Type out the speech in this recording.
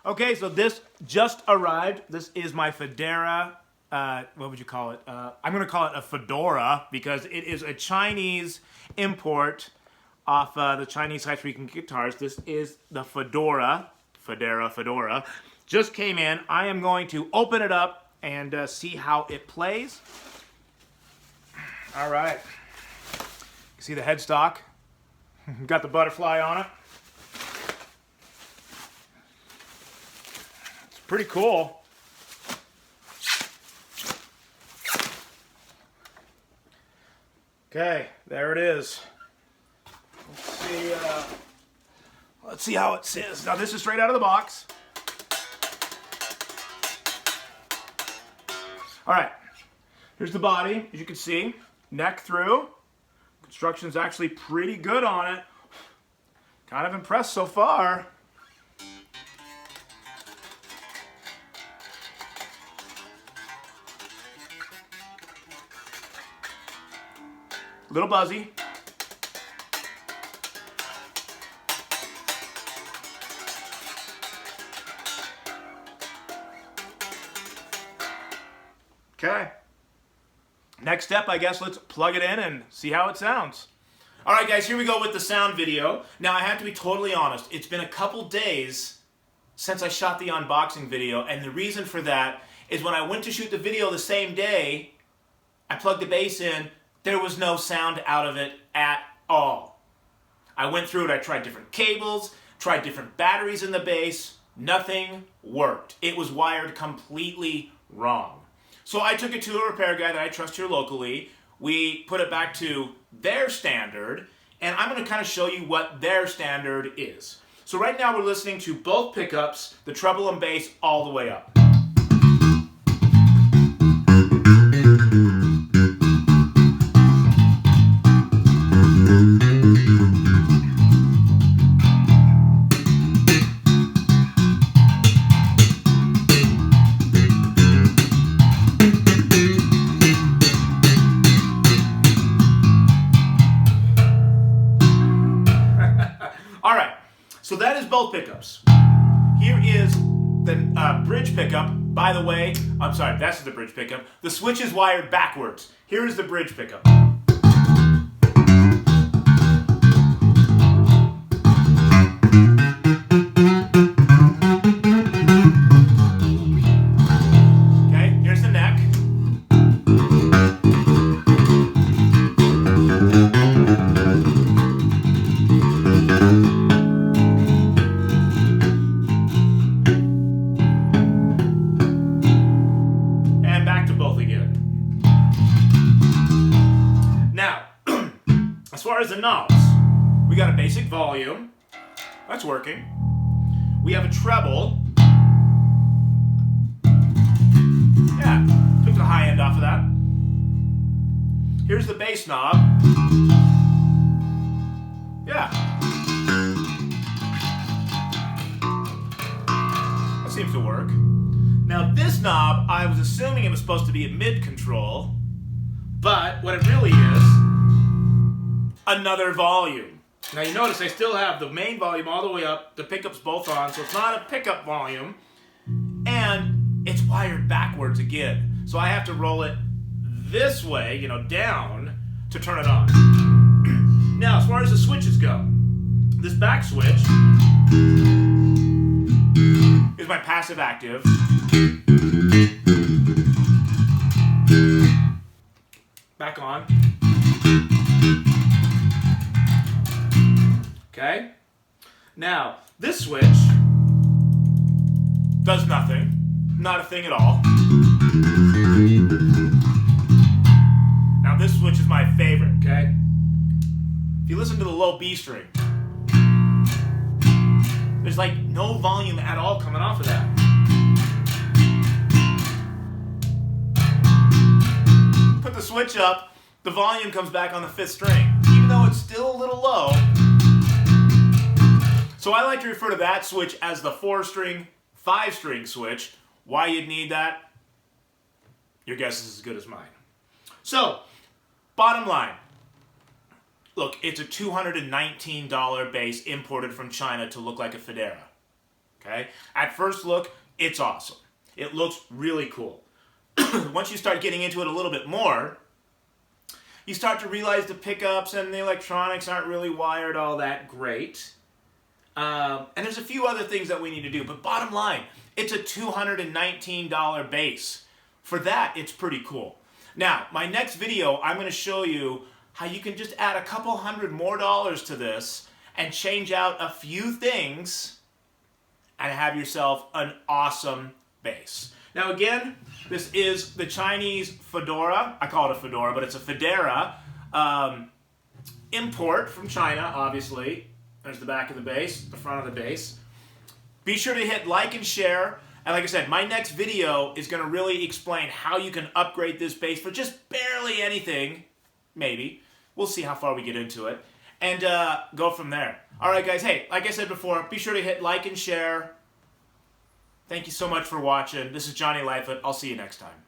Okay, so this just arrived. This is my Fodera. What would you call it? I'm going to call it a Fodera because it is a Chinese import off the Chinese high-frequency guitars. This is the Fodera. Just came in. I am going to open it up and see how it plays. All right. You see the headstock? Got the butterfly on it. It's pretty cool. Okay, there it is. Let's see how it says. Now this is straight out of the box. All right, here's the body, as you can see, neck through. Construction's actually pretty good on it. Kind of impressed so far. Little buzzy. Okay. Next step, I guess, let's plug it in and see how it sounds. All right, guys, here we go with the sound video. Now, I have to be totally honest. It's been a couple days since I shot the unboxing video, and the reason for that is when I went to shoot the video the same day, I plugged the bass in, there was no sound out of it at all. I went through it, I tried different cables, tried different batteries in the bass, nothing worked. It was wired completely wrong. So I took it to a repair guy that I trust here locally. We put it back to their standard, and I'm going to kind of show you what their standard is. So right now we're listening to both pickups, the treble and bass, all the way up. So that is both pickups. Here is the bridge pickup. By the way, I'm sorry, that's the bridge pickup. The switch is wired backwards. Here is the bridge pickup. Okay, here's the neck. As far as the knobs, we got a basic volume. That's working. We have a treble. Yeah, took the high end off of that. Here's the bass knob. Yeah. That seems to work. Now this knob, I was assuming it was supposed to be a mid control, but what it really is, another volume. Now you notice I still have the main volume all the way up, the pickups both on, so it's not a pickup volume, and it's wired backwards again. So I have to roll it this way, down, to turn it on. Now, as far as the switches go, this back switch is my passive active. Back on. Okay? Now, this switch does nothing. Not a thing at all. Now, this switch is my favorite, okay? If you listen to the low B string, there's like no volume at all coming off of that. Put the switch up, the volume comes back on the 5th string, even though it's still a little low. So I like to refer to that switch as the 4-string, 5-string switch. Why you'd need that? Your guess is as good as mine. So, bottom line. Look, it's a $219 bass imported from China to look like a Fodera. okay? At first look, it's awesome. It looks really cool. Once you start getting into it a little bit more, you start to realize the pickups and the electronics aren't really wired all that great. And there's a few other things that we need to do. But bottom line, it's a $219 bass. For that, it's pretty cool. Now, my next video, I'm going to show you how you can just add a couple $100 more to this and change out a few things and have yourself an awesome bass. Now again, this is the Chinese Fodera. I call it a Fedora, but it's a Fodera. Import from China, obviously. There's the back of the bass, the front of the bass. Be sure to hit like and share. And like I said, my next video is going to really explain how you can upgrade this bass for just barely anything. Maybe. We'll see how far we get into it. And go from there. Alright guys, hey, like I said before, be sure to hit like and share. Thank you so much for watching. This is Jonni Lightfoot. I'll see you next time.